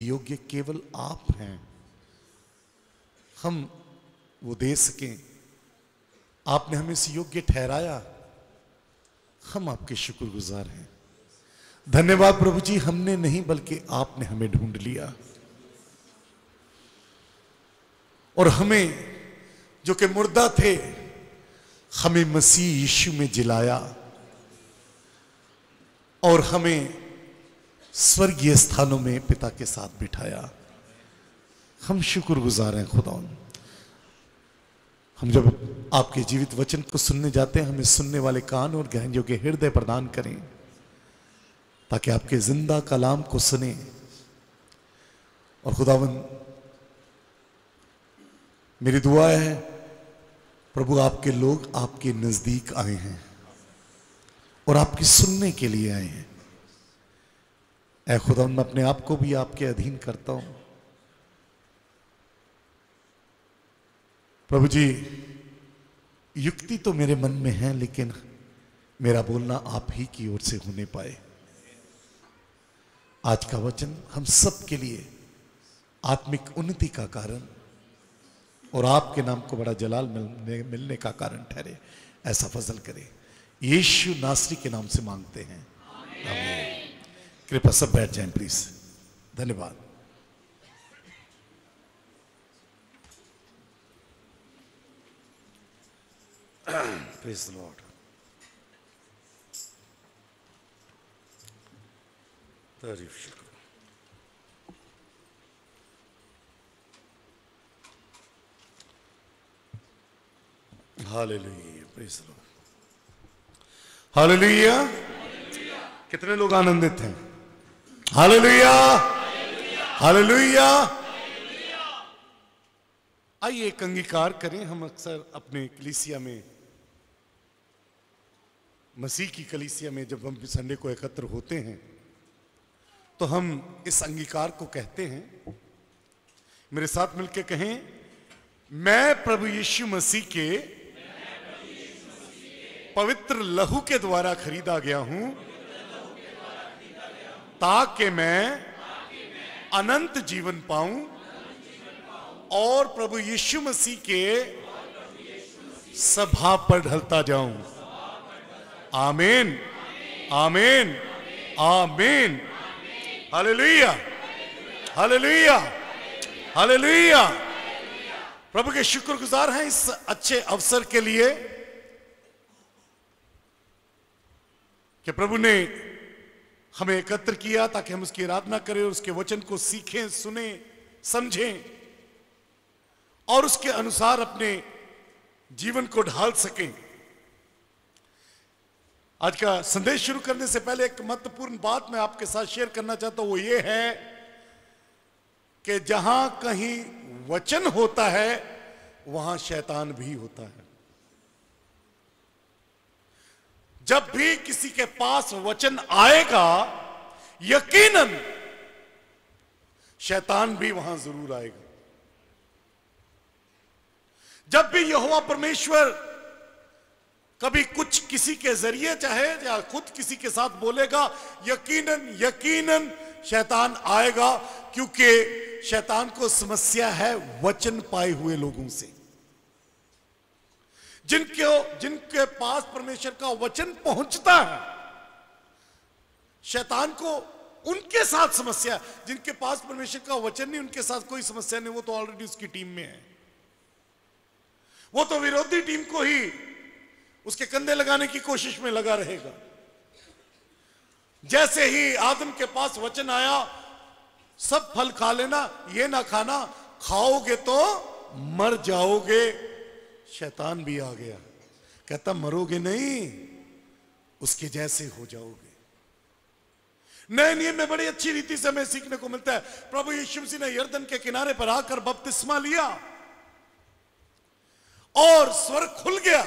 योग्य केवल आप हैं, हम वो दे सकें। आपने हमें इस योग्य ठहराया, हम आपके शुक्रगुजार हैं। धन्यवाद प्रभु जी, हमने नहीं बल्कि आपने हमें ढूंढ लिया और हमें जो कि मुर्दा थे हमें मसीह यीशु में जिलाया और हमें स्वर्गीय स्थानों में पिता के साथ बिठाया। हम शुक्रगुजार हैं खुदा। हम जब आपके जीवित वचन को सुनने जाते हैं, हमें सुनने वाले कान और गहन योग्य हृदय प्रदान करें ताकि आपके जिंदा कलाम को सुने। और खुदावन, मेरी दुआ है प्रभु आपके लोग आपके नजदीक आए हैं और आपकी सुनने के लिए आए हैं। ऐ खुदा, मैं अपने आप को भी आपके अधीन करता हूं। प्रभु जी, युक्ति तो मेरे मन में है, लेकिन मेरा बोलना आप ही की ओर से होने पाए। आज का वचन हम सब के लिए आत्मिक उन्नति का कारण और आपके नाम को बड़ा जलाल मिलने का कारण ठहरे। ऐसा फजल करे, यीशु नासरी के नाम से मांगते हैं, आमीन। कृपया सब बैठ जाएं प्लीज। धन्यवाद। Praise the Lord. तारीफ शुक्र। Hallelujah, praise the Lord. Hallelujah. कितने लोग आनंदित हैं? Hallelujah, hallelujah. आइए एक अंगीकार करें। हम अक्सर अपने कलीसिया में, मसीह की कलीसिया में, जब हम संडे को एकत्र होते हैं तो हम इस अंगीकार को कहते हैं। मेरे साथ मिलकर कहें, मैं प्रभु यीशु मसीह के पवित्र लहू के द्वारा खरीदा गया हूं ताकि मैं अनंत जीवन पाऊं और प्रभु यीशु मसीह के सभा पर ढलता जाऊं। आमीन, आमीन, आमीन। Hallelujah, hallelujah, hallelujah. प्रभु के शुक्रगुजार हैं इस अच्छे अवसर के लिए कि प्रभु ने हमें एकत्र किया ताकि हम उसकी आराधना करें और उसके वचन को सीखें, सुने, समझें और उसके अनुसार अपने जीवन को ढाल सकें। आज का संदेश शुरू करने से पहले एक महत्वपूर्ण बात मैं आपके साथ शेयर करना चाहता हूं। वो ये है कि जहां कहीं वचन होता है वहां शैतान भी होता है। जब भी किसी के पास वचन आएगा, यकीनन शैतान भी वहां जरूर आएगा। जब भी यहोवा परमेश्वर कभी कुछ किसी के जरिए चाहे या खुद किसी के साथ बोलेगा, यकीनन यकीनन शैतान आएगा, क्योंकि शैतान को समस्या है वचन पाए हुए लोगों से। जिनके पास परमेश्वर का वचन पहुंचता है, शैतान को उनके साथ समस्या है। जिनके पास परमेश्वर का वचन नहीं, उनके साथ कोई समस्या नहीं, वो तो ऑलरेडी उसकी टीम में है। वो तो विरोधी टीम को ही उसके कंधे लगाने की कोशिश में लगा रहेगा। जैसे ही आदम के पास वचन आया, सब फल खा लेना, ये ना खाना, खाओगे तो मर जाओगे, शैतान भी आ गया, कहता मरोगे नहीं, उसके जैसे हो जाओगे। नए नियम में बड़ी अच्छी रीति से हमें सीखने को मिलता है। प्रभु यीशु मसीह ने यरदन के किनारे पर आकर बपतिस्मा लिया और स्वर्ग खुल गया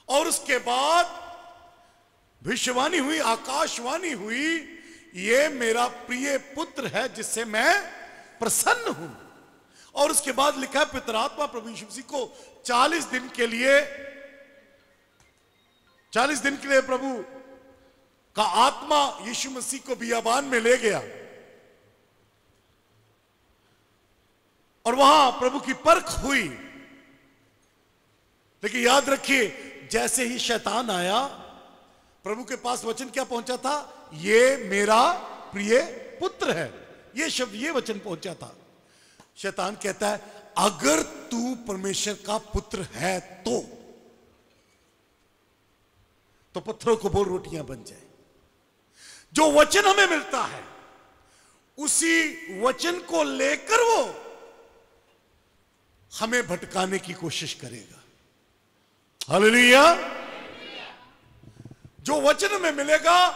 और उसके बाद भविष्यवाणी हुई, आकाशवाणी हुई, ये मेरा प्रिय पुत्र है जिससे मैं प्रसन्न हूं। और उसके बाद लिखा है पितरात्मा प्रभु यीशु मसीह को 40 दिन के लिए प्रभु का आत्मा यीशु मसीह को बियाबान में ले गया और वहां प्रभु की परख हुई। लेकिन याद रखिए, जैसे ही शैतान आया, प्रभु के पास वचन क्या पहुंचा था? ये मेरा प्रिय पुत्र है। ये शब्द, ये वचन पहुंचा था। शैतान कहता है, अगर तू परमेश्वर का पुत्र है तो पत्थरों को बोल रोटियां बन जाए। जो वचन हमें मिलता है, उसी वचन को लेकर वो हमें भटकाने की कोशिश करेगा। हालेलुया। जो वचन हमें मिलेगा,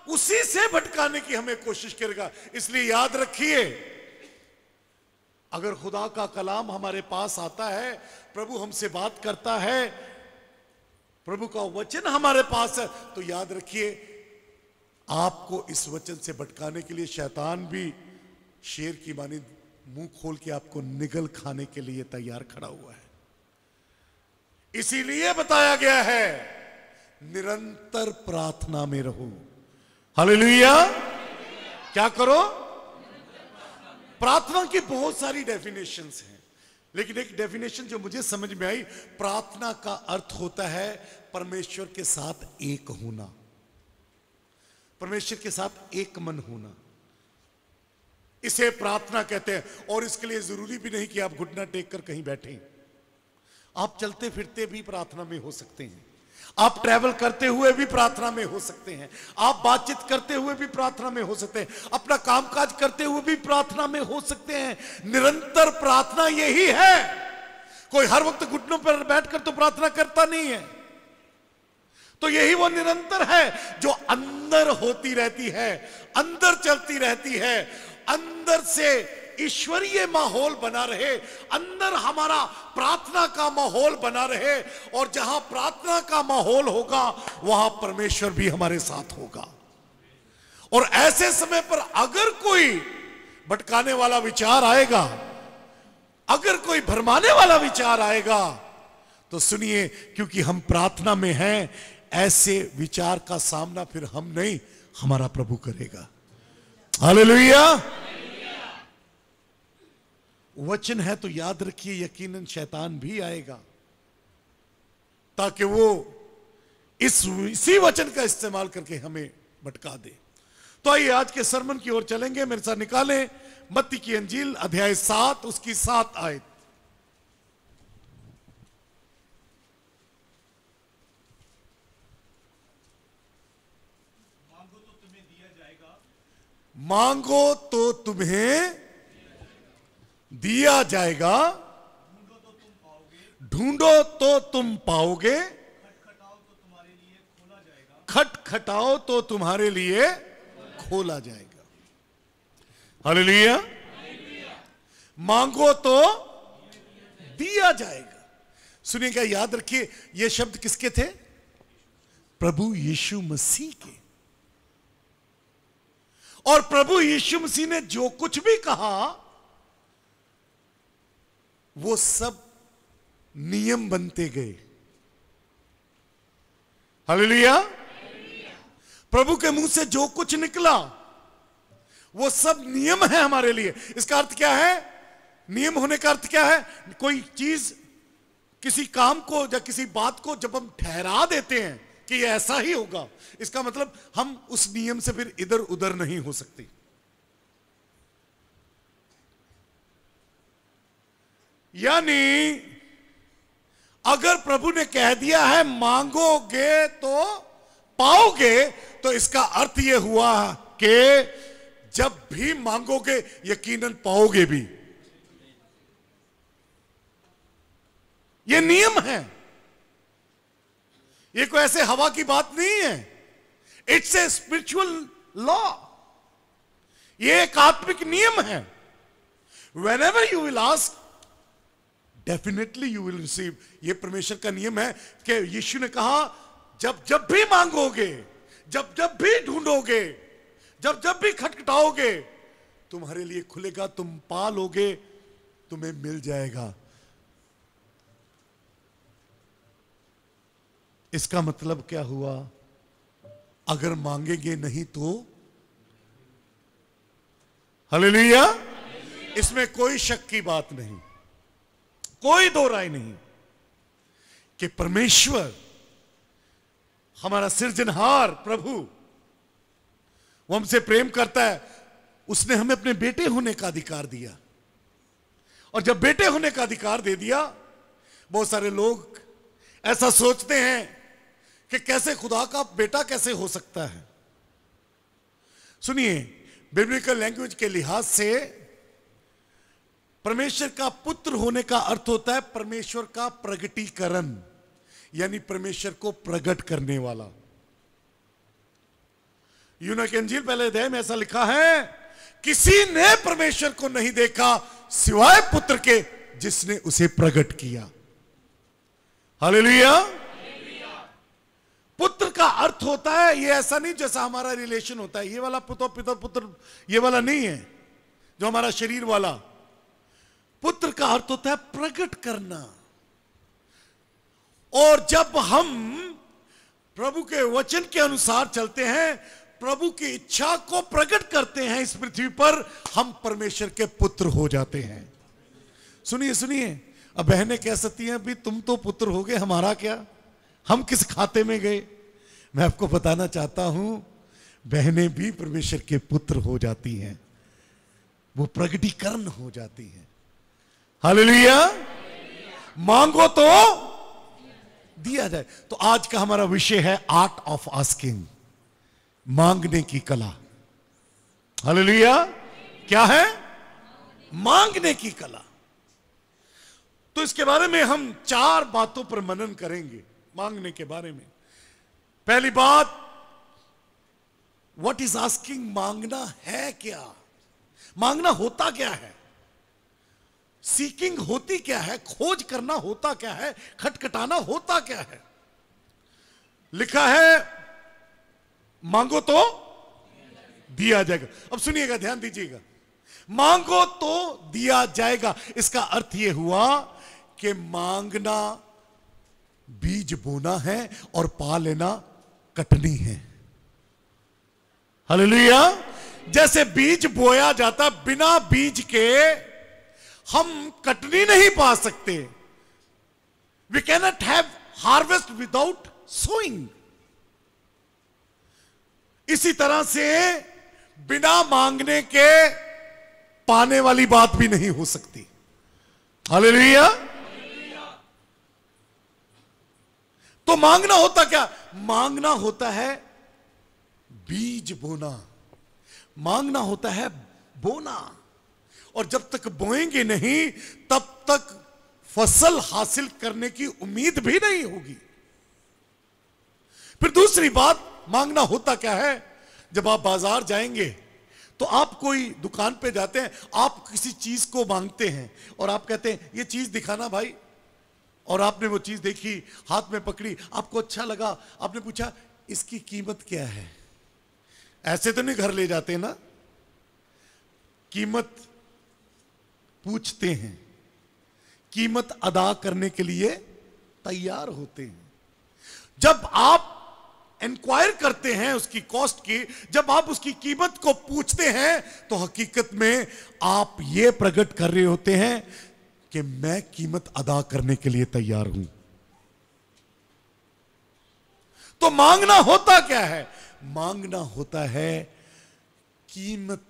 उसी से भटकाने की हमें कोशिश करेगा। इसलिए याद रखिए, अगर खुदा का कलाम हमारे पास आता है, प्रभु हमसे बात करता है, प्रभु का वचन हमारे पास है, तो याद रखिए, आपको इस वचन से भटकाने के लिए शैतान भी शेर की मानी मुंह खोल के आपको निगल खाने के लिए तैयार खड़ा हुआ है। इसीलिए बताया गया है, निरंतर प्रार्थना में रहो। हालेलुया। क्या करो? प्रार्थना की बहुत सारी डेफिनेशंस हैं, लेकिन एक डेफिनेशन जो मुझे समझ में आई, प्रार्थना का अर्थ होता है परमेश्वर के साथ एक होना, परमेश्वर के साथ एक मन होना। इसे प्रार्थना कहते हैं। और इसके लिए जरूरी भी नहीं कि आप घुटना टेक कर कहीं बैठें। आप चलते फिरते भी प्रार्थना में हो सकते हैं, आप ट्रैवल करते हुए भी प्रार्थना में हो सकते हैं, आप बातचीत करते हुए भी प्रार्थना में हो सकते हैं, अपना कामकाज करते हुए भी प्रार्थना में हो सकते हैं। निरंतर प्रार्थना यही है। कोई हर वक्त घुटनों पर बैठकर तो प्रार्थना करता नहीं है। तो यही वो निरंतर है जो अंदर होती रहती है, अंदर चलती रहती है, अंदर से ईश्वरीय माहौल बना रहे, अंदर हमारा प्रार्थना का माहौल बना रहे। और जहां प्रार्थना का माहौल होगा, वहां परमेश्वर भी हमारे साथ होगा। और ऐसे समय पर अगर कोई भटकाने वाला विचार आएगा, अगर कोई भरमाने वाला विचार आएगा, तो सुनिए, क्योंकि हम प्रार्थना में हैं, ऐसे विचार का सामना फिर हम नहीं, हमारा प्रभु करेगा। हालेलुया। वचन है तो याद रखिए, यकीनन शैतान भी आएगा, ताकि वो इसी वचन का इस्तेमाल करके हमें भटका दे। तो आइए आज के सरमन की ओर चलेंगे। मेरे साथ निकालें मत्ती की अंजील अध्याय 7, उसकी 7 आयत। मांगो तो तुम्हें दिया जाएगा, ढूंढो तो तुम पाओगे, खटखटाओ तो तुम्हारे लिए खोला जाएगा। हालेलुया। मांगो तो दिया जाएगा। सुनिएगा, याद रखिए, ये शब्द किसके थे? प्रभु यीशु मसीह के। और प्रभु यीशु मसीह ने जो कुछ भी कहा, वो सब नियम बनते गए। हालेलुया। प्रभु के मुंह से जो कुछ निकला, वो सब नियम है हमारे लिए। इसका अर्थ क्या है? नियम होने का अर्थ क्या है? कोई चीज, किसी काम को या किसी बात को जब हम ठहरा देते हैं कि ये ऐसा ही होगा, इसका मतलब हम उस नियम से फिर इधर उधर नहीं हो सकते। यानी अगर प्रभु ने कह दिया है मांगोगे तो पाओगे, तो इसका अर्थ यह हुआ कि जब भी मांगोगे यकीनन पाओगे भी। यह नियम है, यह कोई ऐसे हवा की बात नहीं है। It's a spiritual law. यह एक आत्मिक नियम है। Whenever you will ask, definitely you will receive. यह परमेश्वर का नियम है कि यीशु ने कहा, जब जब भी मांगोगे, जब जब भी ढूंढोगे, जब जब भी खटखटाओगे, तुम्हारे लिए खुलेगा, तुम पा लोगे, तुम्हें मिल जाएगा। इसका मतलब क्या हुआ? अगर मांगेंगे नहीं तो? हालेलुया। इसमें कोई शक की बात नहीं, कोई दो राय नहीं कि परमेश्वर हमारा सृजनहार प्रभु वो हमसे प्रेम करता है। उसने हमें अपने बेटे होने का अधिकार दिया, और जब बेटे होने का अधिकार दे दिया, बहुत सारे लोग ऐसा सोचते हैं कि कैसे खुदा का बेटा कैसे हो सकता है। सुनिए, बिब्लिकल लैंग्वेज के लिहाज से परमेश्वर का पुत्र होने का अर्थ होता है परमेश्वर का प्रगटीकरण, यानी परमेश्वर को प्रकट करने वाला। यूना के अंजील पहले अध्याय में ऐसा लिखा है, किसी ने परमेश्वर को नहीं देखा सिवाय पुत्र के जिसने उसे प्रकट किया। हालेलुया। पुत्र का अर्थ होता है, ये ऐसा नहीं जैसा हमारा रिलेशन होता है, ये वाला पुत्र पिता पुत्र ये वाला नहीं है जो हमारा शरीर वाला। पुत्र का अर्थ होता है प्रकट करना। और जब हम प्रभु के वचन के अनुसार चलते हैं, प्रभु की इच्छा को प्रकट करते हैं इस पृथ्वी पर, हम परमेश्वर के पुत्र हो जाते हैं। सुनिए सुनिए, अब बहनें कह सकती हैं भी तुम तो पुत्र हो गए, हमारा क्या, हम किस खाते में गए। मैं आपको बताना चाहता हूं, बहनें भी परमेश्वर के पुत्र हो जाती हैं, वो प्रगटीकरण हो जाती हैं। हालेलुया। मांगो तो दिया जाए। तो आज का हमारा विषय है आर्ट ऑफ आस्किंग, मांगने की कला। हालेलुया। क्या है? मांगने की कला। तो इसके बारे में हम 4 बातों पर मनन करेंगे, मांगने के बारे में। पहली बात, व्हाट इज आस्किंग, मांगना है क्या, मांगना होता क्या है, सीकिंग होती क्या है, खोज करना होता क्या है, खटखटाना होता क्या है। लिखा है मांगो तो दिया जाएगा। अब सुनिएगा, ध्यान दीजिएगा, मांगो तो दिया जाएगा, इसका अर्थ यह हुआ कि मांगना बीज बोना है और पा लेना कटनी है। हालेलुया। जैसे बीज बोया जाता, बिना बीज के हम कटनी नहीं पा सकते। We can not have harvest without sowing. इसी तरह से बिना मांगने के पाने वाली बात भी नहीं हो सकती। हालेलुया। तो मांगना होता क्या? मांगना होता है बीज बोना, मांगना होता है बोना। और जब तक बोएंगे नहीं, तब तक फसल हासिल करने की उम्मीद भी नहीं होगी। फिर दूसरी बात, मांगना होता क्या है? जब आप बाजार जाएंगे तो आप कोई दुकान पे जाते हैं, आप किसी चीज को मांगते हैं और आप कहते हैं ये चीज दिखाना भाई, और आपने वो चीज देखी, हाथ में पकड़ी, आपको अच्छा लगा, आपने पूछा इसकी कीमत क्या है। ऐसे तो नहीं घर ले जाते ना, कीमत पूछते हैं, कीमत अदा करने के लिए तैयार होते हैं। जब आप इंक्वायर करते हैं उसकी कॉस्ट की, जब आप उसकी कीमत को पूछते हैं, तो हकीकत में आप ये प्रकट कर रहे होते हैं कि मैं कीमत अदा करने के लिए तैयार हूं। तो मांगना होता क्या है? मांगना होता है कीमत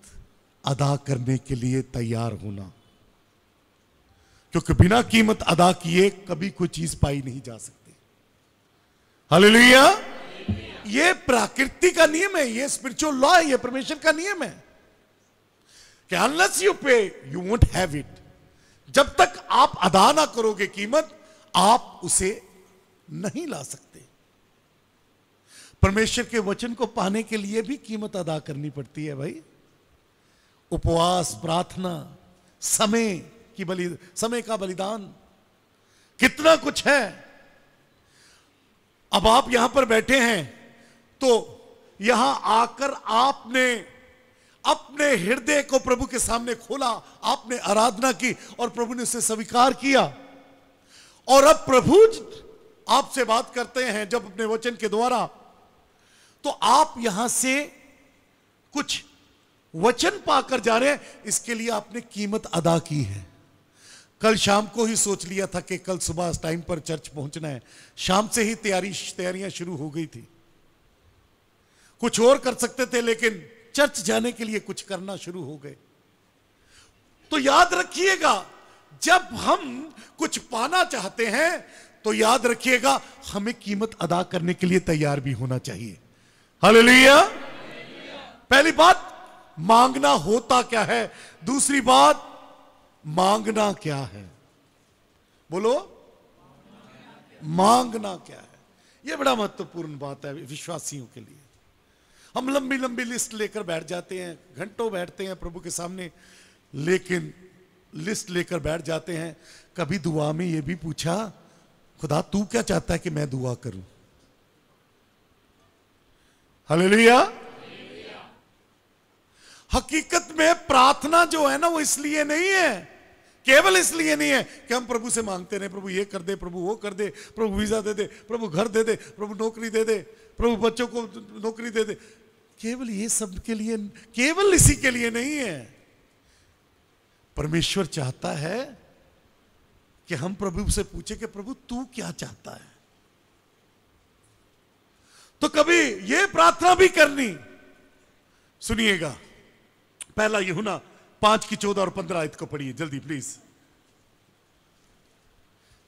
अदा करने के लिए तैयार होना, क्योंकि बिना कीमत अदा किए कभी कोई चीज पाई नहीं जा सकती। हालेलुया। ये प्रकृति का नियम है, ये स्पिरिचुअल लॉ है, ये परमेश्वर का नियम है कि अनलेस यू पे यू वोंट हैव इट। जब तक आप अदा ना करोगे कीमत, आप उसे नहीं ला सकते। परमेश्वर के वचन को पाने के लिए भी कीमत अदा करनी पड़ती है भाई। उपवास, प्रार्थना, समय का बलिदान, कितना कुछ है। अब आप यहां पर बैठे हैं तो यहां आकर आपने अपने हृदय को प्रभु के सामने खोला, आपने आराधना की और प्रभु ने उसे स्वीकार किया। और अब प्रभु आपसे बात करते हैं जब अपने वचन के द्वारा, तो आप यहां से कुछ वचन पाकर जा रहे हैं, इसके लिए आपने कीमत अदा की है। कल शाम को ही सोच लिया था कि कल सुबह टाइम पर चर्च पहुंचना है, शाम से ही तैयारियां शुरू हो गई थी। कुछ और कर सकते थे, लेकिन चर्च जाने के लिए कुछ करना शुरू हो गए। तो याद रखिएगा, जब हम कुछ पाना चाहते हैं तो याद रखिएगा हमें कीमत अदा करने के लिए तैयार भी होना चाहिए। हालेलुया। पहली बात, मांगना होता क्या है। दूसरी बात, मांगना क्या है। बोलो, मांगना क्या है। यह बड़ा महत्वपूर्ण बात है विश्वासियों के लिए। हम लंबी लंबी लिस्ट लेकर बैठ जाते हैं, घंटों बैठते हैं प्रभु के सामने, लेकिन लिस्ट लेकर बैठ जाते हैं। कभी दुआ में यह भी पूछा, खुदा तू क्या चाहता है कि मैं दुआ करूं। हालेलुया। हकीकत में प्रार्थना जो है ना, वो इसलिए नहीं है, केवल इसलिए नहीं है कि हम प्रभु से मांगते रहे, प्रभु ये कर दे, प्रभु वो कर दे, प्रभु वीजा दे दे, प्रभु घर दे दे, प्रभु नौकरी दे दे, प्रभु बच्चों को नौकरी दे दे। केवल ये सब के लिए, केवल इसी के लिए नहीं है। परमेश्वर चाहता है कि हम प्रभु से पूछे कि प्रभु तू क्या चाहता है। तो कभी यह प्रार्थना भी करनी। सुनिएगा, पहला यूहन्ना 5:14 और 15 आयत को पढ़िए जल्दी प्लीज।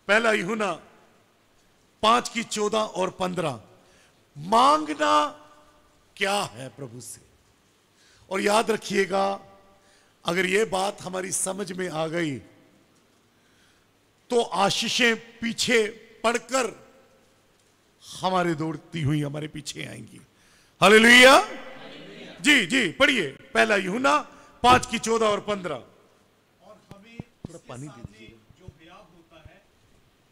पहला यूहन्ना 5:14 और 15। मांगना क्या है प्रभु से। और याद रखिएगा, अगर यह बात हमारी समझ में आ गई तो आशीषें पीछे पड़कर हमारे दौड़ती हुई हमारे पीछे आएंगी। हालेलुया। जी जी पढ़िए, पहला यूहन्ना 5:14 और 15। और हमें थोड़ा पानी दे दीजिए। जो हयाब होता है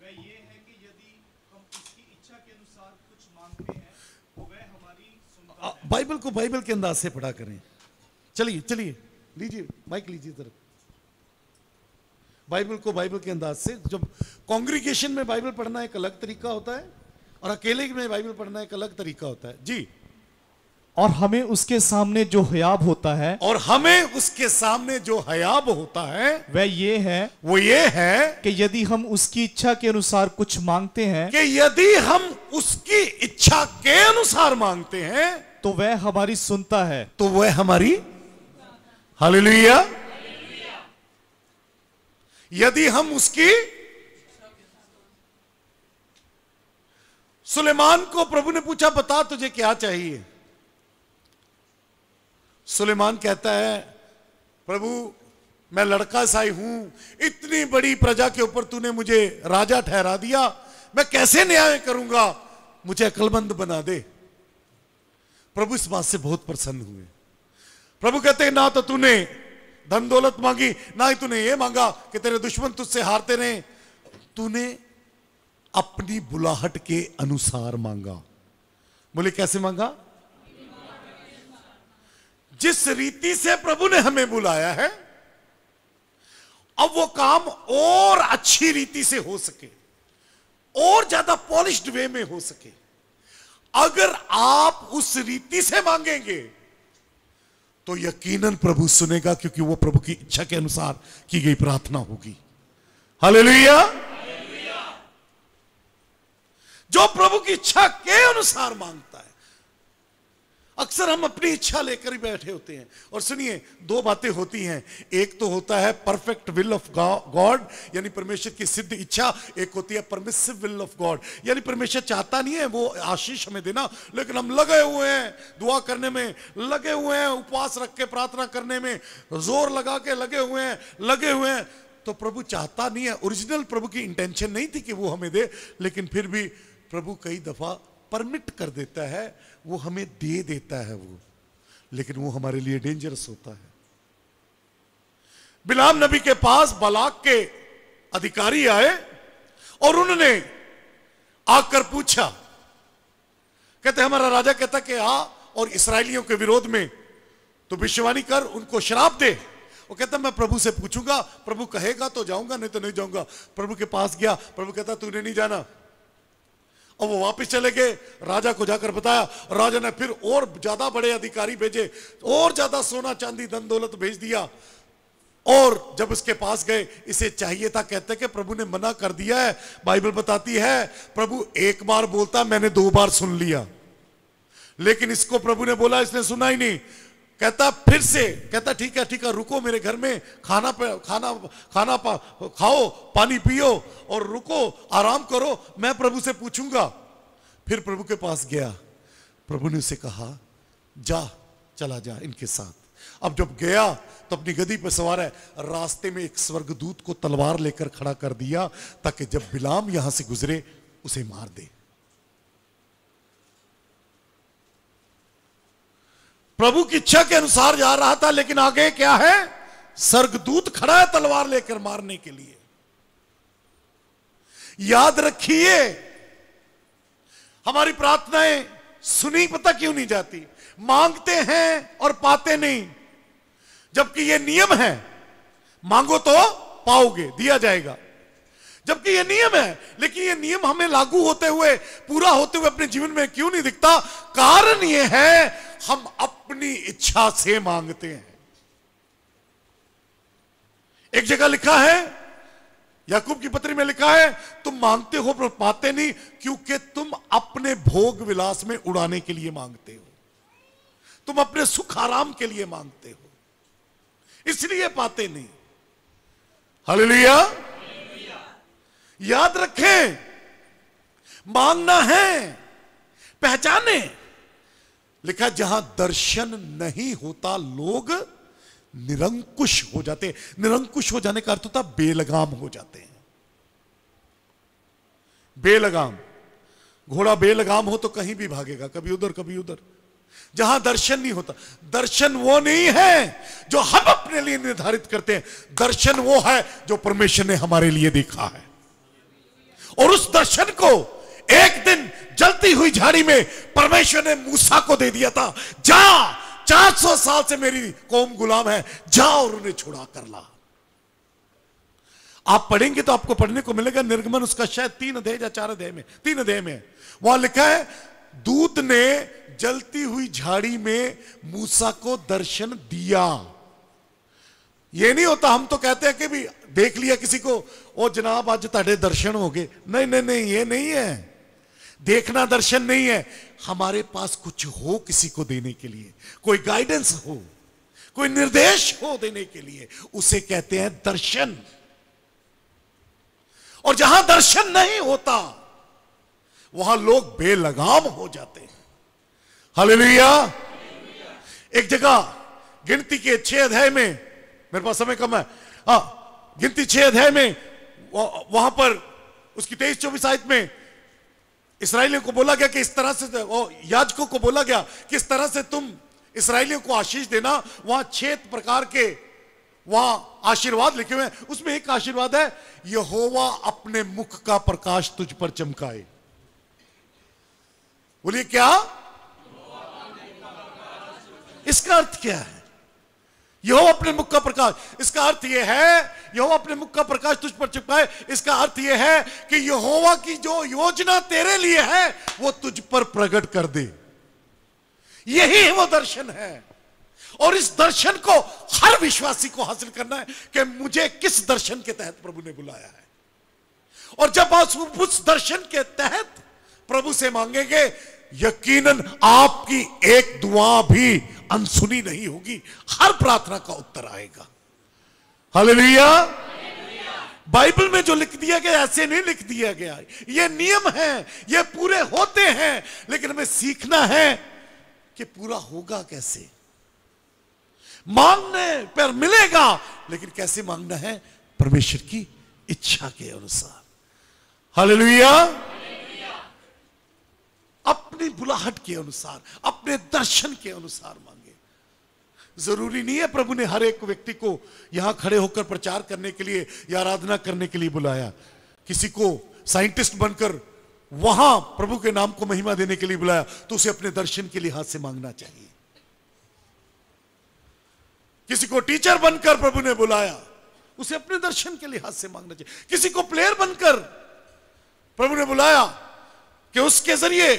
वह ये है कि यदि हम उसकी इच्छा के अनुसार कुछ मांगते हैं तो वह हमारी सुनता है। बाइबल को बाइबल के अंदाज से पढ़ा करें। चलिए चलिए, लीजिए माइक लीजिए तरफ। बाइबल को बाइबल के अंदाज से। जब कांग्रीगेशन में बाइबल पढ़ना एक अलग तरीका होता है और अकेले में बाइबल पढ़ना एक अलग तरीका होता है। जी। और हमें उसके सामने जो हयाब होता है, और हमें उसके सामने जो हयाब होता है वह ये है, वो ये है कि यदि हम उसकी इच्छा के अनुसार कुछ मांगते हैं, कि यदि हम उसकी इच्छा के अनुसार मांगते हैं तो वह हमारी सुनता है। तो वह हमारी, हालेलुया, यदि हम उसकी। सुलेमान को प्रभु ने पूछा, बता तुझे क्या चाहिए। सुलेमान कहता है, प्रभु मैं लड़का साई हूं, इतनी बड़ी प्रजा के ऊपर तूने मुझे राजा ठहरा दिया, मैं कैसे न्याय करूंगा, मुझे अक्लमंद बना दे। प्रभु इस बात से बहुत प्रसन्न हुए। प्रभु कहते हैं, ना तो तूने धन दौलत मांगी, ना ही तूने ये मांगा कि तेरे दुश्मन तुझसे हारते रहे, तूने अपनी बुलाहट के अनुसार मांगा। बोले कैसे मांगा। जिस रीति से प्रभु ने हमें बुलाया है, अब वो काम और अच्छी रीति से हो सके, और ज्यादा पॉलिश्ड वे में हो सके। अगर आप उस रीति से मांगेंगे तो यकीनन प्रभु सुनेगा, क्योंकि वो प्रभु की इच्छा के अनुसार की गई प्रार्थना होगी। हालेलुया। जो प्रभु की इच्छा के अनुसार मांगता है। अक्सर हम अपनी इच्छा लेकर ही बैठे होते हैं। और सुनिए, दो बातें होती हैं, एक तो होता है परफेक्ट विल ऑफ गॉड, यानी परमेश्वर की सिद्ध इच्छा। एक होती है परमिसिव विल ऑफ गॉड, यानी परमेश्वर चाहता नहीं है वो आशीष हमें देना, लेकिन हम लगे हुए हैं दुआ करने में, लगे हुए हैं उपवास रख के प्रार्थना करने में, जोर लगा के लगे हुए हैं। तो प्रभु चाहता नहीं है। ओरिजिनल प्रभु की इंटेंशन नहीं थी कि वो हमें दे, लेकिन फिर भी प्रभु कई दफा परमिट कर देता है, वो हमें दे देता है वो, लेकिन वो हमारे लिए डेंजरस होता है। बिलाम नबी के पास बालाक के अधिकारी आए और उन्होंने आकर पूछा, कहते हमारा राजा कहता कि आ और इसराइलियों के विरोध में तो भविष्यवाणी कर, उनको श्राप दे। वो कहता मैं प्रभु से पूछूंगा, प्रभु कहेगा तो जाऊंगा, नहीं तो नहीं जाऊंगा। प्रभु के पास गया, प्रभु कहता तूने नहीं जाना। और वो वापस चले गए, राजा को जाकर बताया, राजा ने फिर और ज्यादा बड़े अधिकारी भेजे, और ज्यादा सोना चांदी धन दौलत भेज दिया। और जब इसके पास गए, इसे चाहिए था, कहते कि प्रभु ने मना कर दिया है। बाइबल बताती है प्रभु एक बार बोलता, मैंने 2 बार सुन लिया, लेकिन इसको प्रभु ने बोला, इसने सुना ही नहीं। कहता फिर से, कहता ठीक है रुको मेरे घर में, खाना खाओ, पानी पियो और रुको, आराम करो, मैं प्रभु से पूछूंगा। फिर प्रभु के पास गया, प्रभु ने उसे कहा चला जा इनके साथ। अब जब गया तो अपनी गद्दी पर सवार है, रास्ते में एक स्वर्गदूत को तलवार लेकर खड़ा कर दिया, ताकि जब बिलाम यहां से गुजरे उसे मार दे। प्रभु की इच्छा के अनुसार जा रहा था, लेकिन आगे क्या है, स्वर्गदूत खड़ा है तलवार लेकर मारने के लिए। याद रखिए, हमारी प्रार्थनाएं सुनी पता क्यों नहीं जाती? मांगते हैं और पाते नहीं, जबकि यह नियम है, मांगो तो पाओगे, दिया जाएगा, जबकि यह नियम है। लेकिन यह नियम हमें लागू होते हुए, पूरा होते हुए अपने जीवन में क्यों नहीं दिखता? कारण यह है, हम अपनी इच्छा से मांगते हैं। एक जगह लिखा है, याकूब की पत्री में लिखा है, तुम मांगते हो पर पाते नहीं, क्योंकि तुम अपने भोग विलास में उड़ाने के लिए मांगते हो, तुम अपने सुख आराम के लिए मांगते हो, इसलिए पाते नहीं। हालेलुया। याद रखें, मांगना है, पहचाने। लिखा जहां दर्शन नहीं होता लोग निरंकुश हो जाते। निरंकुश हो जाने का अर्थ होता बेलगाम हो जाते हैं। बेलगाम, घोड़ा बेलगाम हो तो कहीं भी भागेगा, कभी उधर कभी उधर। जहां दर्शन नहीं होता, दर्शन वो नहीं है जो हम अपने लिए निर्धारित करते हैं, दर्शन वो है जो परमेश्वर ने हमारे लिए देखा है। और उस दर्शन को एक दिन जलती हुई झाड़ी में परमेश्वर ने मूसा को दे दिया था, जा 400 साल से मेरी कौम गुलाम है, जा और उन्हें छुड़ा कर ला। आप पढ़ेंगे तो आपको पढ़ने को मिलेगा, निर्गमन उसका शायद 3 अध्याय या 4 अध्याय में, 3 अध्याय में वहां लिखा है, दूत ने जलती हुई झाड़ी में मूसा को दर्शन दिया। ये नहीं होता, हम तो कहते हैं कि भी देख लिया किसी को, ओ जनाब आज ताड़े दर्शन हो गए। नहीं नहीं नहीं, ये नहीं है। देखना दर्शन नहीं है, हमारे पास कुछ हो किसी को देने के लिए, कोई गाइडेंस हो, कोई निर्देश हो देने के लिए, उसे कहते हैं दर्शन। और जहां दर्शन नहीं होता वहां लोग बेलगाम हो जाते हैं। हालेलुया। एक जगह गिनती के 6 अध्याय में, मेरे पास समय कम है, गिनती 6 अध्याय में वहां पर उसकी 23-24 आयत में इस्राएलियों को बोला गया कि इस तरह से, याजकों को बोला गया कि इस तरह से तुम इस्राएलियों को आशीष देना। वहां 6 प्रकार के वहां आशीर्वाद लिखे हुए हैं। उसमें एक आशीर्वाद है, यहोवा अपने मुख का प्रकाश तुझ पर चमकाए। बोलिए क्या? इसका अर्थ क्या है? यहोवा अपने मुख का प्रकाश, इसका अर्थ यह है यहोवा अपने मुख का प्रकाश तुझ पर चिपकाए। इसका अर्थ यह है कि यहोवा की जो योजना तेरे लिए है वो तुझ पर प्रकट कर दे। यही वो दर्शन है। और इस दर्शन को हर विश्वासी को हासिल करना है कि मुझे किस दर्शन के तहत प्रभु ने बुलाया है। और जब आप उस दर्शन के तहत प्रभु से मांगेंगे, यकीनन आपकी एक दुआ भी अनसुनी नहीं होगी, हर प्रार्थना का उत्तर आएगा। हालेलुया। बाइबल में जो लिख दिया गया ऐसे नहीं लिख दिया गया, ये नियम है, ये पूरे होते हैं, लेकिन हमें सीखना है कि पूरा होगा कैसे। मांगने पर मिलेगा, लेकिन कैसे मांगना है? परमेश्वर की इच्छा के अनुसार। हालेलुया। अपनी बुलाहट के अनुसार, अपने दर्शन के अनुसार मांगे। जरूरी नहीं है प्रभु ने हर एक व्यक्ति को यहां खड़े होकर प्रचार करने के लिए या आराधना करने के लिए बुलाया। किसी को साइंटिस्ट बनकर वहां प्रभु के नाम को महिमा देने के लिए बुलाया, तो उसे अपने दर्शन के लिहाज से मांगना चाहिए। किसी को टीचर बनकर प्रभु ने बुलाया, उसे अपने दर्शन के लिहाज से मांगना चाहिए। किसी को प्लेयर बनकर प्रभु ने बुलाया, कि उसके जरिए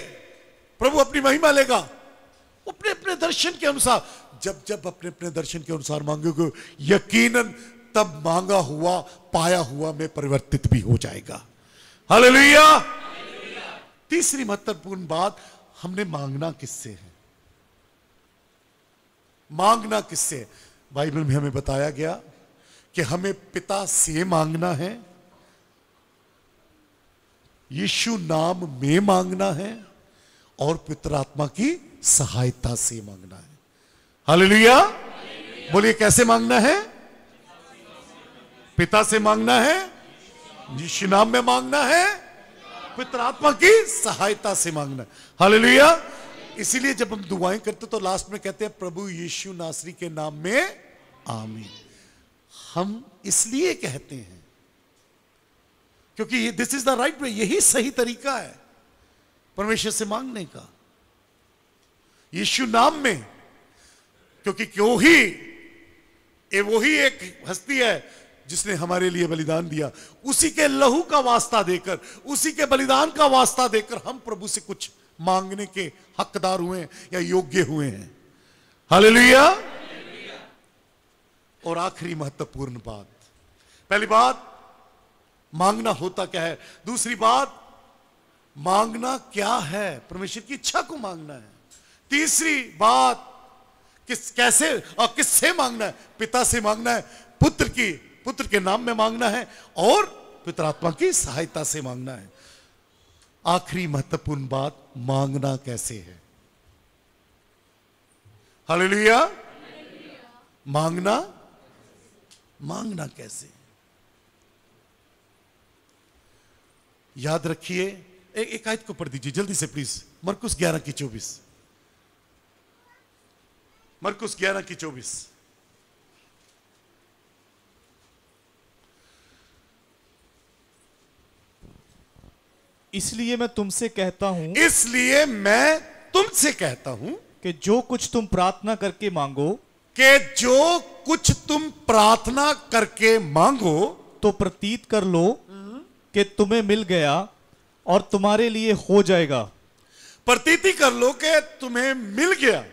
प्रभु अपनी महिमा लेगा। अपने अपने दर्शन के अनुसार, जब जब अपने अपने दर्शन के अनुसार मांगोगे, यकीनन तब मांगा हुआ पाया हुआ में परिवर्तित भी हो जाएगा। हालेलुया। तीसरी महत्वपूर्ण बात, हमने मांगना किससे है? मांगना किससे है? बाइबल में हमें बताया गया कि हमें पिता से मांगना है, यीशु नाम में मांगना है और पवित्र आत्मा की सहायता से मांगना है। हालेलुया। बोलिए कैसे मांगना है? पिता से मांगना है, यीशु नाम में मांगना है, पवित्र आत्मा की सहायता से मांगना है। हालेलुया। इसीलिए जब हम दुआएं करते तो लास्ट में कहते हैं प्रभु यीशु नासरी के नाम में आमीन। हम इसलिए कहते हैं क्योंकि this is the right way, यही सही तरीका है परमेश्वर से मांगने का, यीशु नाम में। क्योंकि क्यों ही वही एक हस्ती है जिसने हमारे लिए बलिदान दिया, उसी के लहू का वास्ता देकर, उसी के बलिदान का वास्ता देकर हम प्रभु से कुछ मांगने के हकदार हुए हैं या योग्य हुए हैं। हालेलुया। और आखिरी महत्वपूर्ण बात, पहली बात मांगना होता क्या है, दूसरी बात मांगना क्या है, परमेश्वर की इच्छा को मांगना है, तीसरी बात कैसे और किससे मांगना है, पिता से मांगना है, पुत्र के नाम में मांगना है और पवित्र आत्मा की सहायता से मांगना है। आखिरी महत्वपूर्ण बात, मांगना कैसे है। हालेलुया। मांगना कैसे, याद रखिए। एक आयत को पढ़ दीजिए जल्दी से प्लीज, मरकुस 11:24। मरकुस 11:24। इसलिए मैं तुमसे कहता हूं कि जो कुछ तुम प्रार्थना करके मांगो तो प्रतीत कर लो कि तुम्हें मिल गया और तुम्हारे लिए हो जाएगा। प्रतीति कर लो कि तुम्हें मिल गया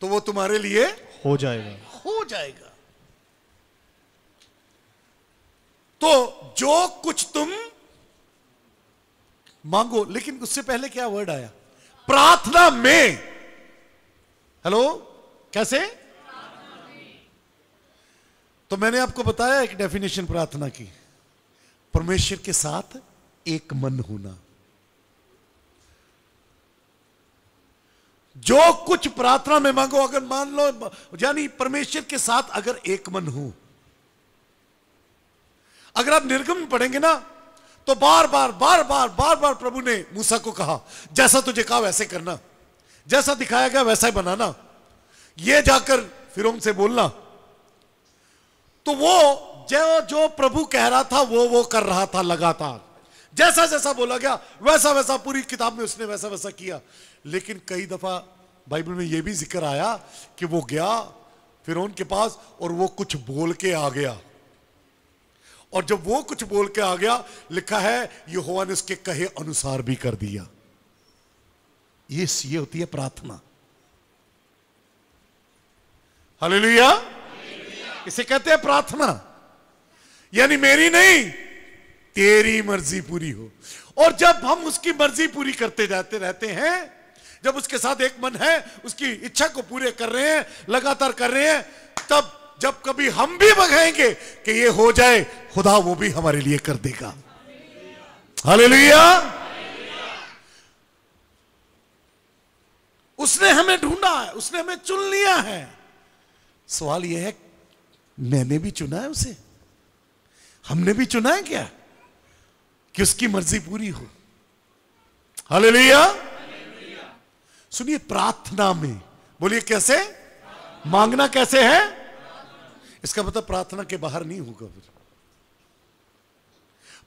तो वो तुम्हारे लिए हो जाएगा। तो जो कुछ तुम मांगो, लेकिन उससे पहले क्या वर्ड आया? प्रार्थना में। हेलो, कैसे? तो मैंने आपको बताया एक डेफिनेशन प्रार्थना की, परमेश्वर के साथ एक मन होना। जो कुछ प्रार्थना में मांगो, अगर मान लो यानी परमेश्वर के साथ अगर एक मन हो, अगर आप निर्गम पढ़ेंगे ना तो बार बार प्रभु ने मूसा को कहा जैसा तुझे कहा वैसे करना, जैसा दिखाया गया वैसा ही बनाना, ये जाकर फिरौन से बोलना। तो वो जो प्रभु कह रहा था वो कर रहा था लगातार, जैसा जैसा बोला गया वैसा वैसा, पूरी किताब में उसने वैसा वैसा किया। लेकिन कई दफा बाइबल में यह भी जिक्र आया कि वो गया फिरौन के पास और वो कुछ बोल के आ गया, और जब वो कुछ बोल के आ गया, लिखा है यहोवा ने उसके कहे अनुसार भी कर दिया। ये होती है प्रार्थना। हालेलुया। इसे कहते हैं प्रार्थना, यानी मेरी नहीं तेरी मर्जी पूरी हो। और जब हम उसकी मर्जी पूरी करते जाते रहते हैं, जब उसके साथ एक मन है, उसकी इच्छा को पूरे कर रहे हैं, लगातार कर रहे हैं, तब जब कभी हम भी बगाएंगे कि ये हो जाए, खुदा वो भी हमारे लिए कर देगा। हालेलुया। उसने हमें ढूंढा है, उसने हमें चुन लिया है। सवाल यह है मैंने भी चुना है उसे, हमने भी चुना है क्या कि उसकी मर्जी पूरी हो। हालेलुया। सुनिए, प्रार्थना में बोलिए कैसे मांगना कैसे है, इसका मतलब प्रार्थना के बाहर नहीं होगा। फिर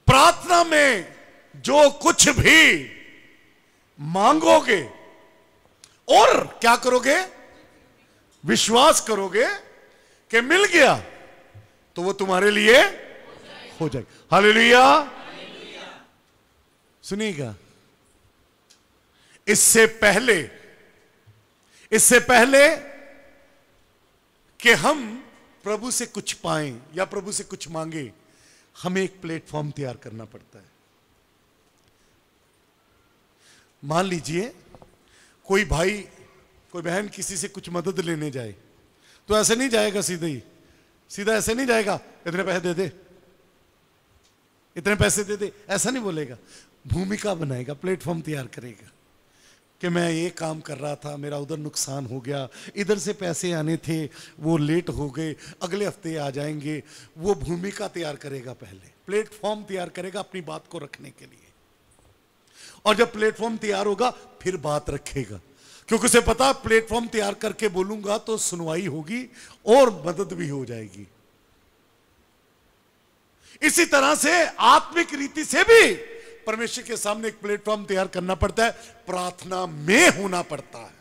प्रार्थना में जो कुछ भी मांगोगे और क्या करोगे, विश्वास करोगे कि मिल गया, तो वो तुम्हारे लिए हो जाएगा। हालेलुया। सुनिएगा, इससे पहले कि हम प्रभु से कुछ पाएं या प्रभु से कुछ मांगे, हमें एक प्लेटफॉर्म तैयार करना पड़ता है। मान लीजिए कोई भाई कोई बहन किसी से कुछ मदद लेने जाए, तो ऐसे नहीं जाएगा सीधा ऐसे नहीं जाएगा, इतने पैसे दे दे, इतने पैसे दे दे, ऐसा नहीं बोलेगा। भूमिका बनाएगा, प्लेटफॉर्म तैयार करेगा कि मैं ये काम कर रहा था, मेरा उधर नुकसान हो गया, इधर से पैसे आने थे वो लेट हो गए, अगले हफ्ते आ जाएंगे। वो भूमिका तैयार करेगा, पहले प्लेटफॉर्म तैयार करेगा अपनी बात को रखने के लिए। और जब प्लेटफॉर्म तैयार होगा फिर बात रखेगा, क्योंकि उसे पता प्लेटफॉर्म तैयार करके बोलूंगा तो सुनवाई होगी और मदद भी हो जाएगी। इसी तरह से आत्मिक रीति से भी परमेश्वर के सामने एक प्लेटफॉर्म तैयार करना पड़ता है। प्रार्थना में होना पड़ता है,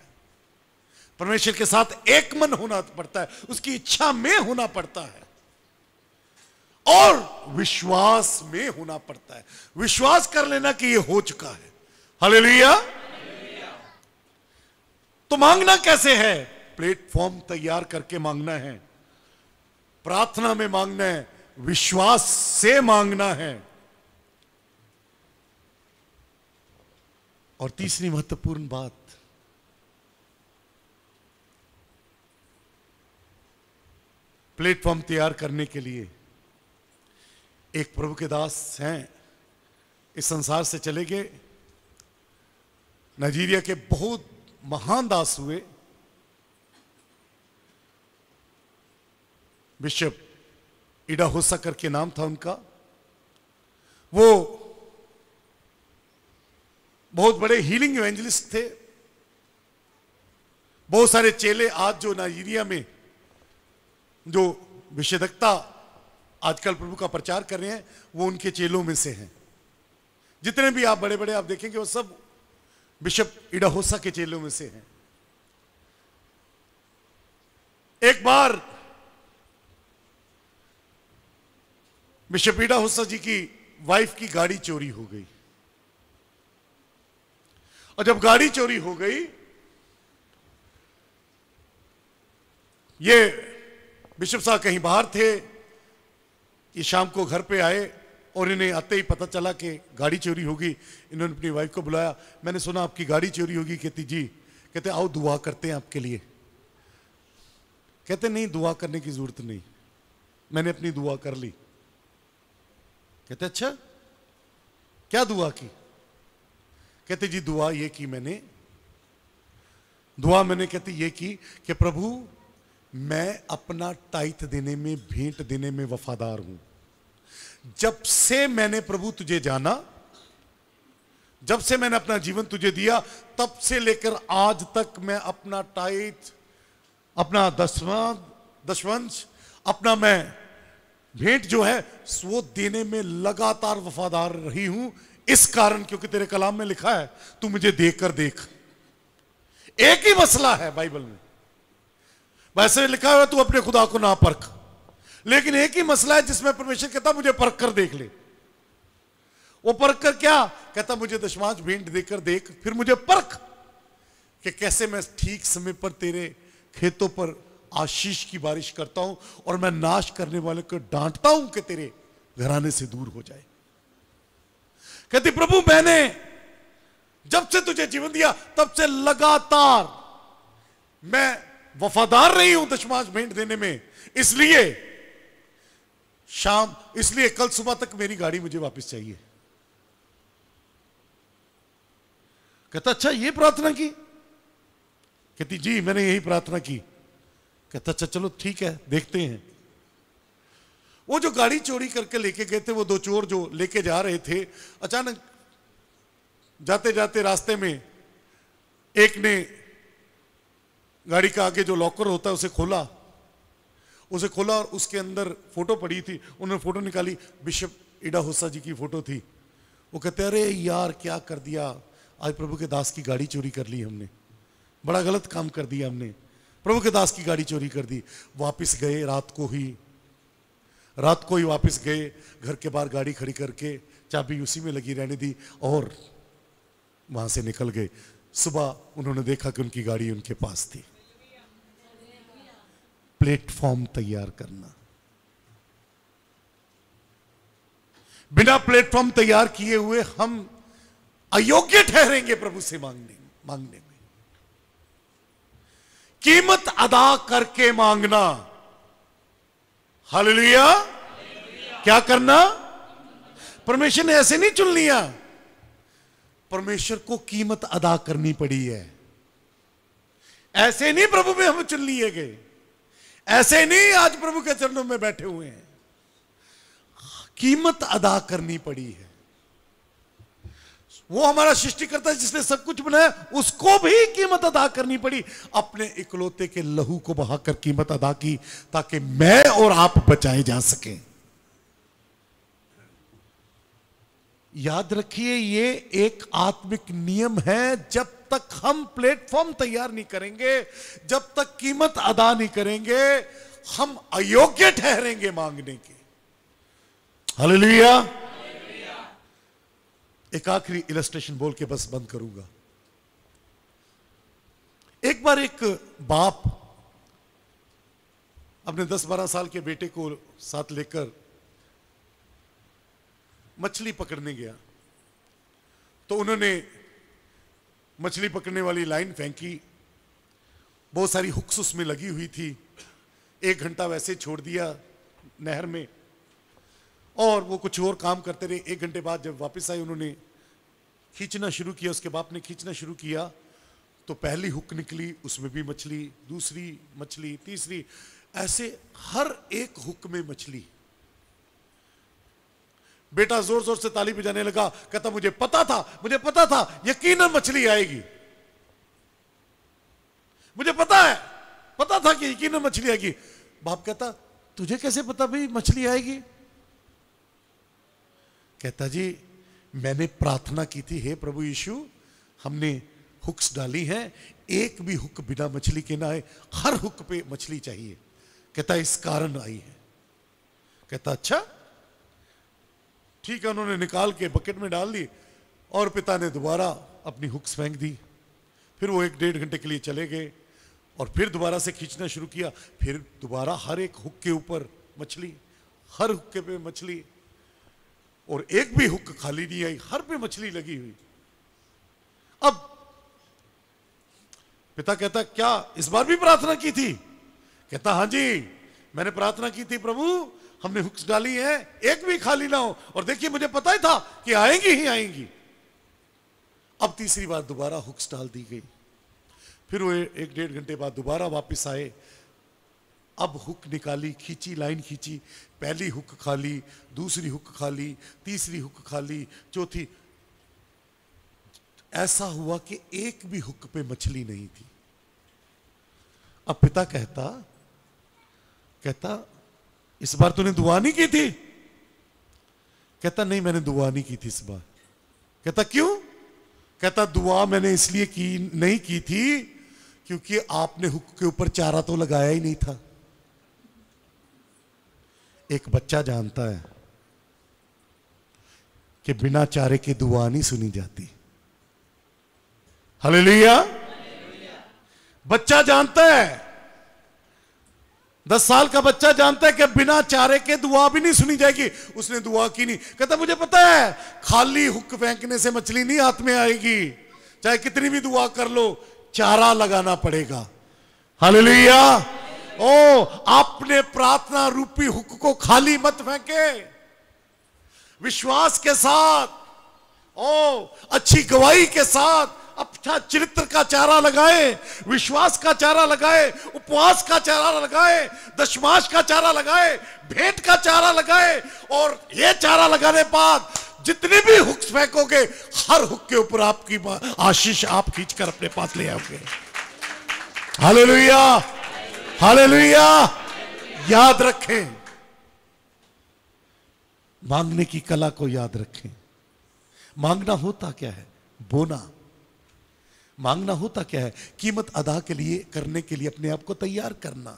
परमेश्वर के साथ एक मन होना पड़ता है, उसकी इच्छा में होना पड़ता है, और विश्वास में होना पड़ता है। विश्वास कर लेना कि ये हो चुका है। हालेलुया। तो मांगना कैसे है? प्लेटफॉर्म तैयार करके मांगना है, प्रार्थना में मांगना है, विश्वास से मांगना है। और तीसरी महत्वपूर्ण बात, प्लेटफॉर्म तैयार करने के लिए एक प्रभु के दास हैं, इस संसार से चले गए, नाइजीरिया के बहुत महान दास हुए, बिशप इडाहोसा करके नाम था उनका। वो बहुत बड़े हीलिंग इवेंजलिस्ट थे। बहुत सारे चेले आज जो नाइजीरिया में जो विशेषज्ञता आजकल प्रभु का प्रचार कर रहे हैं, वो उनके चेलों में से हैं। जितने भी आप बड़े बड़े आप देखेंगे वो सब बिशप इडाहोसा के चेलों में से हैं। एक बार बिशप इडाहोसा जी की वाइफ की गाड़ी चोरी हो गई, और जब गाड़ी चोरी हो गई, ये बिशप साहब कहीं बाहर थे, ये शाम को घर पे आए और इन्हें आते ही पता चला कि गाड़ी चोरी होगी। इन्होंने अपनी वाइफ को बुलाया, मैंने सुना आपकी गाड़ी चोरी होगी। कहती जी, कहते आओ दुआ करते हैं आपके लिए। कहते नहीं, दुआ करने की जरूरत नहीं, मैंने अपनी दुआ कर ली। कहते अच्छा, क्या दुआ की? कहते जी दुआ ये की मैंने, कहते ये की कि प्रभु मैं अपना टाइथ देने में, भेंट देने में वफादार हूं। जब से मैंने प्रभु तुझे जाना, जब से मैंने अपना जीवन तुझे दिया, तब से लेकर आज तक मैं अपना टाइथ, अपना दशवंश, अपना मैं भेंट जो है वो देने में लगातार वफादार रही हूं। इस कारण, क्योंकि तेरे कलाम में लिखा है तू मुझे देखकर देख। एक ही मसला है बाइबल में, वैसे लिखा हुआ तू अपने खुदा को ना परख, लेकिन एक ही मसला है जिसमें परमेश्वर कहता मुझे परख कर देख ले। वो परख कर क्या कहता? मुझे दशमांश भेंट देकर देख, फिर मुझे परख कि कैसे मैं ठीक समय पर तेरे खेतों पर आशीष की बारिश करता हूं और मैं नाश करने वाले को डांटता हूं कि तेरे घराने से दूर हो जाए। कहती प्रभु मैंने जब से तुझे जीवन दिया तब से लगातार मैं वफादार रही हूं दशमांश भेंट देने में, इसलिए कल सुबह तक मेरी गाड़ी मुझे वापस चाहिए। कहता अच्छा ये प्रार्थना की? कहती जी मैंने यही प्रार्थना की। कहता अच्छा चलो ठीक है, देखते हैं। वो जो गाड़ी चोरी करके लेके गए थे, वो दो चोर जो लेके जा रहे थे, अचानक जाते जाते रास्ते में एक ने गाड़ी का आगे जो लॉकर होता है उसे खोला और उसके अंदर फोटो पड़ी थी। उन्होंने फोटो निकाली, बिशप इडाहोसा जी की फोटो थी। वो कहते अरे यार क्या कर दिया, आज प्रभु के दास की गाड़ी चोरी कर ली हमने, बड़ा गलत काम कर दिया हमने, प्रभु के दास की गाड़ी चोरी कर दी। वापस गए, रात को ही वापस गए, घर के बाहर गाड़ी खड़ी करके चाबी उसी में लगी रहने दी और वहां से निकल गए। सुबह उन्होंने देखा कि उनकी गाड़ी उनके पास थी। प्लेटफॉर्म तैयार करना, बिना प्लेटफॉर्म तैयार किए हुए हम अयोग्य ठहरेंगे प्रभु से मांगने में। कीमत अदा करके मांगना। हालेलुया। क्या करना? परमेश्वर ने ऐसे नहीं चुन लिया, परमेश्वर को कीमत अदा करनी पड़ी है। ऐसे नहीं प्रभु में हम चुन लिए गए, ऐसे नहीं आज प्रभु के चरणों में बैठे हुए हैं। कीमत अदा करनी पड़ी है। वो हमारा सृष्टिकर्ता जिसने सब कुछ बनाया, उसको भी कीमत अदा करनी पड़ी। अपने इकलौते के लहू को बहाकर कीमत अदा की ताकि मैं और आप बचाए जा सकें। याद रखिए, ये एक आत्मिक नियम है। जब तक हम प्लेटफॉर्म तैयार नहीं करेंगे, जब तक कीमत अदा नहीं करेंगे, हम अयोग्य ठहरेंगे मांगने के। हालेलुया। एक आखिरी इलस्ट्रेशन बोल के बस बंद करूंगा। एक बार एक बाप अपने 10-12 साल के बेटे को साथ लेकर मछली पकड़ने गया। तो उन्होंने मछली पकड़ने वाली लाइन फेंकी, बहुत सारी हुक्स उसमें लगी हुई थी। 1 घंटा वैसे छोड़ दिया नहर में और वो कुछ और काम करते रहे। 1 घंटे बाद जब वापस आए, उन्होंने खींचना शुरू किया। उसके बाप ने खींचना शुरू किया तो पहली हुक निकली, उसमें भी मछली, दूसरी मछली, तीसरी, ऐसे हर एक हुक में मछली। बेटा जोर जोर से ताली बजाने लगा, कहता मुझे पता था यकीनन मछली आएगी। मुझे पता था कि यकीनन मछली आएगी। बाप कहता तुझे कैसे पता भाई मछली आएगी? कहता जी मैंने प्रार्थना की थी, हे प्रभु यीशु, हमने हुक्स डाली हैं, एक भी हुक बिना मछली के ना आए, हर हुक पे मछली चाहिए। कहता इस कारण आई है। कहता अच्छा ठीक है। उन्होंने निकाल के बकेट में डाल दी और पिता ने दोबारा अपनी हुक्स फेंक दी। फिर वो 1-1.5 घंटे के लिए चले गए और फिर दोबारा से खींचना शुरू किया। फिर दोबारा हर एक हुक के ऊपर मछली, हर हुक्के पे मछली, और एक भी हुक खाली नहीं आई, हर पे मछली लगी हुई। अब पिता कहता क्या इस बार भी प्रार्थना की थी? कहता हां जी मैंने प्रार्थना की थी प्रभु, हमने हुक्स डाली है, एक भी खाली ना हो, और देखिए मुझे पता ही था कि आएंगी ही आएंगी। अब तीसरी बार दोबारा हुक्स डाल दी गई। फिर वो 1-1.5 घंटे बाद दोबारा वापस आए। अब हुक निकाली, खींची, लाइन खींची, पहली हुक खाली, दूसरी हुक खाली, तीसरी हुक खाली, चौथी। ऐसा हुआ कि एक भी हुक पे मछली नहीं थी। अब पिता कहता इस बार तूने दुआ नहीं की थी? कहता नहीं मैंने दुआ नहीं की थी इस बार। कहता क्यों? कहता दुआ मैंने इसलिए नहीं की थी क्योंकि आपने हुक के ऊपर चारा तो लगाया ही नहीं था। एक बच्चा जानता है कि बिना चारे के दुआ नहीं सुनी जाती। हालेलुया। बच्चा जानता है, 10 साल का बच्चा जानता है कि बिना चारे के दुआ भी नहीं सुनी जाएगी। उसने दुआ की नहीं। कहता मुझे पता है खाली हुक फेंकने से मछली नहीं हाथ में आएगी, चाहे कितनी भी दुआ कर लो, चारा लगाना पड़ेगा। हालेलुया। ओ आपने प्रार्थना रूपी हुक को खाली मत फेंके, विश्वास के साथ, ओ अच्छी गवाही के साथ अच्छा चरित्र का चारा लगाए, विश्वास का चारा लगाए, उपवास का चारा लगाए, दशमांश का चारा लगाए, भेंट का चारा लगाए, और ये चारा लगाने बाद जितनी भी हुक फेंकोगे हर हुक के ऊपर आपकी आशीष आप खींचकर अपने पास ले आओगे। Hallelujah, hallelujah. याद रखें, मांगने की कला को याद रखें। मांगना होता क्या है? बोना। मांगना होता क्या है? कीमत अदा के लिए करने के लिए अपने आप को तैयार करना।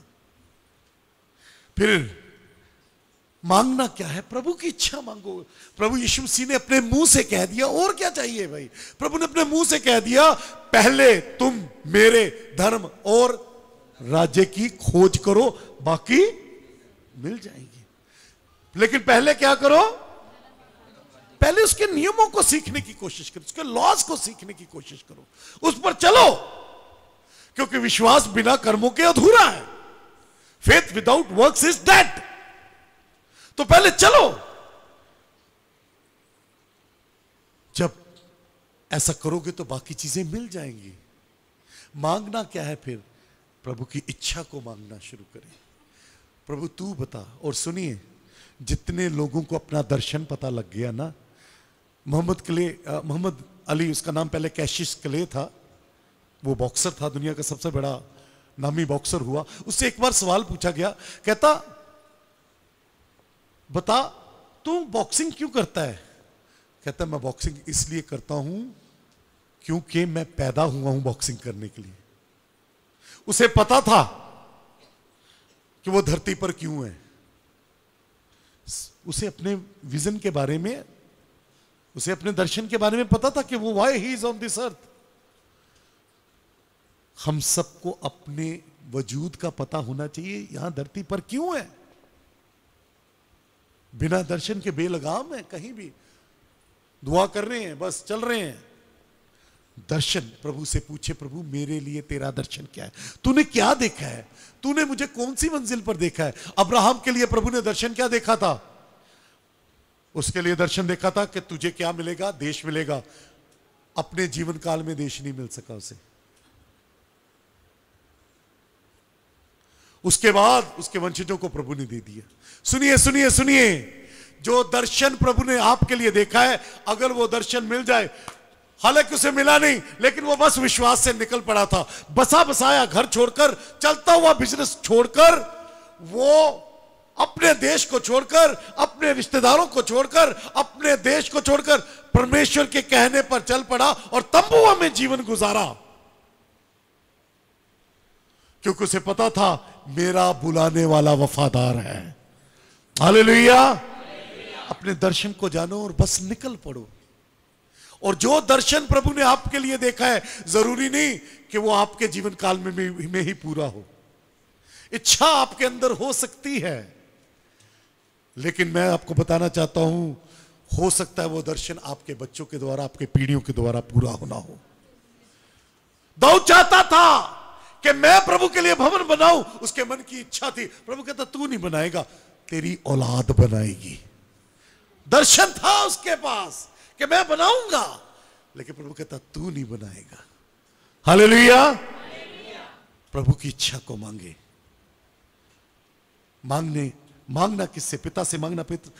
फिर मांगना क्या है? प्रभु की इच्छा मांगो। प्रभु यीशु मसीह ने अपने मुंह से कह दिया, और क्या चाहिए भाई? प्रभु ने अपने मुंह से कह दिया, पहले तुम मेरे धर्म और राज्य की खोज करो, बाकी मिल जाएगी। लेकिन पहले क्या करो? पहले उसके नियमों को सीखने की कोशिश करो, उसके लॉज को सीखने की कोशिश करो, उस पर चलो, क्योंकि विश्वास बिना कर्मों के अधूरा है। Faith without works is dead. तो पहले चलो। जब ऐसा करोगे तो बाकी चीजें मिल जाएंगी। मांगना क्या है फिर? प्रभु की इच्छा को मांगना शुरू करें। प्रभु तू बता। और सुनिए, जितने लोगों को अपना दर्शन पता लग गया ना, मोहम्मद अली, उसका नाम पहले कैशिश क्ले था, वो बॉक्सर था, दुनिया का सबसे बड़ा नामी बॉक्सर हुआ। उससे एक बार सवाल पूछा गया, कहता बता तू बॉक्सिंग क्यों करता है? कहता मैं बॉक्सिंग इसलिए करता हूं क्योंकि मैं पैदा हुआ हूं बॉक्सिंग करने के लिए। उसे पता था कि वो धरती पर क्यों है। उसे अपने विजन के बारे में, उसे अपने दर्शन के बारे में पता था कि वो why he is on this earth. हम सबको अपने वजूद का पता होना चाहिए, यहां धरती पर क्यों है। बिना दर्शन के बेलगाम है, कहीं भी दुआ कर रहे हैं, बस चल रहे हैं। दर्शन, प्रभु से पूछे, प्रभु मेरे लिए तेरा दर्शन क्या है? तूने क्या देखा है? तूने मुझे कौन सी मंजिल पर देखा है? अब्राहम के लिए प्रभु ने दर्शन क्या देखा था? उसके लिए दर्शन देखा था कि तुझे क्या मिलेगा? देश मिलेगा। अपने जीवन काल में देश नहीं मिल सका उसे। उसके बाद उसके वंशजों को प्रभु ने दे दिया। सुनिए सुनिए सुनिए, जो दर्शन प्रभु ने आपके लिए देखा है, अगर वो दर्शन मिल जाए, हालांकि उसे मिला नहीं, लेकिन वो बस विश्वास से निकल पड़ा था, बसा बसाया घर छोड़कर, चलता हुआ बिजनेस छोड़कर, वो अपने देश को छोड़कर, अपने रिश्तेदारों को छोड़कर, अपने देश को छोड़कर परमेश्वर के कहने पर चल पड़ा और तंबुओं में जीवन गुजारा, क्योंकि उसे पता था मेरा बुलाने वाला वफादार है। हालेलुया। अपने दर्शन को जानो और बस निकल पड़ो। और जो दर्शन प्रभु ने आपके लिए देखा है, जरूरी नहीं कि वो आपके जीवन काल में ही पूरा हो। इच्छा आपके अंदर हो सकती है, लेकिन मैं आपको बताना चाहता हूं, हो सकता है वो दर्शन आपके बच्चों के द्वारा, आपके पीढ़ियों के द्वारा पूरा होना हो। दाऊद चाहता था कि मैं प्रभु के लिए भवन बनाऊं, उसके मन की इच्छा थी। प्रभु कहता तू नहीं बनाएगा, तेरी औलाद बनाएगी। दर्शन था उसके पास कि मैं बनाऊंगा, लेकिन प्रभु कहता तू नहीं बनाएगा। हालेलुया। प्रभु की इच्छा को मांगे। मांगना किससे? पिता से मांगना, पिता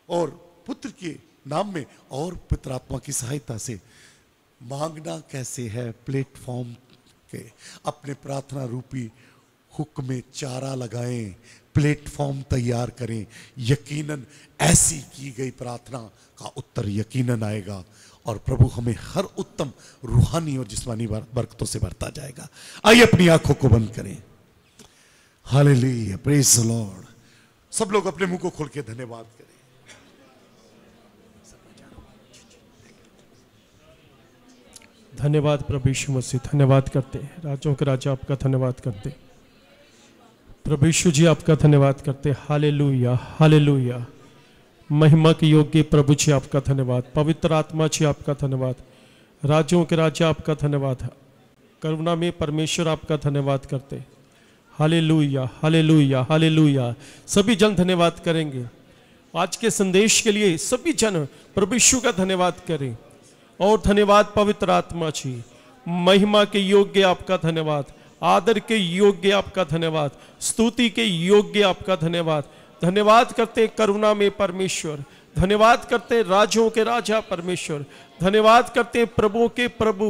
और पुत्र के नाम में और पितर आत्मा की सहायता से। मांगना कैसे है? प्लेटफॉर्म के अपने प्रार्थना रूपी हुक में चारा लगाएं, प्लेटफॉर्म तैयार करें। यकीनन ऐसी की गई प्रार्थना का उत्तर यकीनन आएगा और प्रभु हमें हर उत्तम रूहानी और जिस्मानी बरकतों से भरता जाएगा। आइए अपनी आंखों को बंद करें। Hallelujah, praise the Lord. सब लोग अपने मुंह को खोल के धन्यवाद करें। धन्यवाद प्रभु यीशु मसीह, धन्यवाद करते हैं। राजों के राजा आपका धन्यवाद करते हैं। प्रभु यीशु जी आपका धन्यवाद करते हैं। Hallelujah hallelujah. महिमा के योग्य प्रभु जी आपका धन्यवाद। पवित्र आत्मा जी आपका धन्यवाद। राजों के राजा आपका धन्यवाद। करुणा में परमेश्वर आपका धन्यवाद करते। Hallelujah hallelujah hallelujah. सभी जन धन्यवाद करेंगे। आज के संदेश के लिए सभी जन प्रभु यीशु का धन्यवाद करें। और धन्यवाद पवित्र आत्मा जी, महिमा के योग्य आपका धन्यवाद, आदर के योग्य आपका धन्यवाद, स्तुति के योग्य आपका धन्यवाद। धन्यवाद करते करुणा में परमेश्वर, धन्यवाद करते राजों के राजा परमेश्वर, धन्यवाद करते प्रभुओं के प्रभु।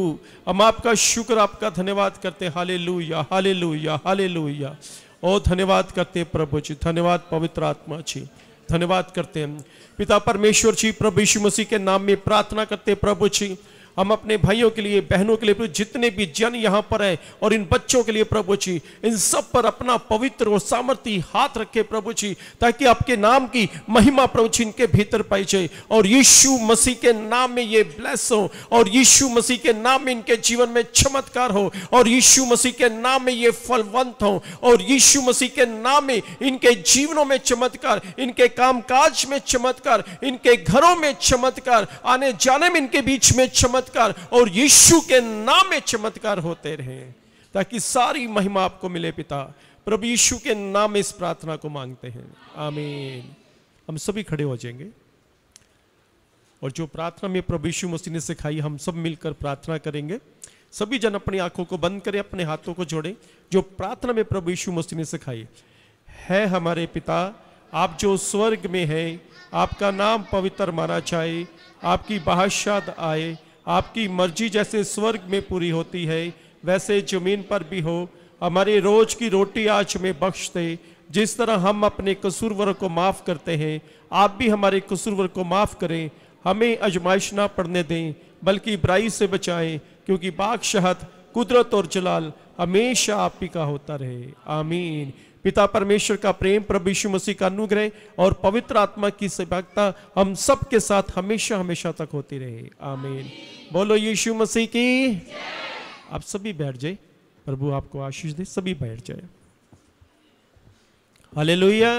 हम आपका शुक्र, आपका धन्यवाद करते। Hallelujah hallelujah hallelujah. और धन्यवाद करते प्रभु जी, धन्यवाद पवित्र आत्मा जी, धन्यवाद करते हैं पिता परमेश्वर जी। प्रभु यीशु मसीह के नाम में प्रार्थना करते प्रभु जी, हम अपने भाइयों के लिए, बहनों के लिए प्रभु, जितने भी जन यहाँ पर है और इन बच्चों के लिए प्रभु जी, इन सब पर अपना पवित्र और सामर्थी हाथ रखे प्रभु जी, ताकि आपके नाम की महिमा प्रभु जी इनके भीतर पाई जाए और यीशु मसीह के नाम में ये ब्लेस हो और यीशु मसीह के नाम में इनके जीवन में चमत्कार हो और यीशु मसीह के नाम में ये फलवंत हो और यीशु मसीह के नाम में इनके जीवनों में चमत्कार, इनके कामकाज में चमत्कार, इनके घरों में चमत्कार, आने जाने में इनके बीच में चमत्कार और यीशु के नाम में चमत्कार होते रहे, ताकि सारी महिमा आपको मिले पिता। प्रभु यीशु के नाम में इस प्रार्थना को मांगते हैं, आमीन। हम सभी खड़े हो जाएंगे और जो प्रार्थना में प्रभु यीशु मसीह ने सिखाई हम सब मिलकर प्रार्थना करेंगे। सभी जन अपनी आंखों को बंद करें, अपने हाथों को जोड़ें। जो प्रार्थना में प्रभु यीशु मसीह ने सिखाई है, हमारे पिता आप जो स्वर्ग में हैं, आपका नाम पवित्र माना जाए, आपकी बादशाहत आए, आपकी मर्जी जैसे स्वर्ग में पूरी होती है वैसे जमीन पर भी हो। हमारे रोज की रोटी आज हमें बख्श दे, जिस तरह हम अपने कसूरवर को माफ करते हैं आप भी हमारे कसूरवर को माफ करें। हमें आजमाइश ना पड़ने दें बल्कि बुराई से बचाएं, क्योंकि बादशाहत, कुदरत और जलाल हमेशा आप ही का होता रहे, आमीन। पिता परमेश्वर का प्रेम, प्रभु यीशु मसीह का अनुग्रह और पवित्र आत्मा की सहभागिता हम सब के साथ हमेशा हमेशा तक होती रहे, आमीन। बोलो यीशु मसीह की। आप सभी बैठ जाए, प्रभु आपको आशीष दे, सभी बैठ जाए। हालेलुया।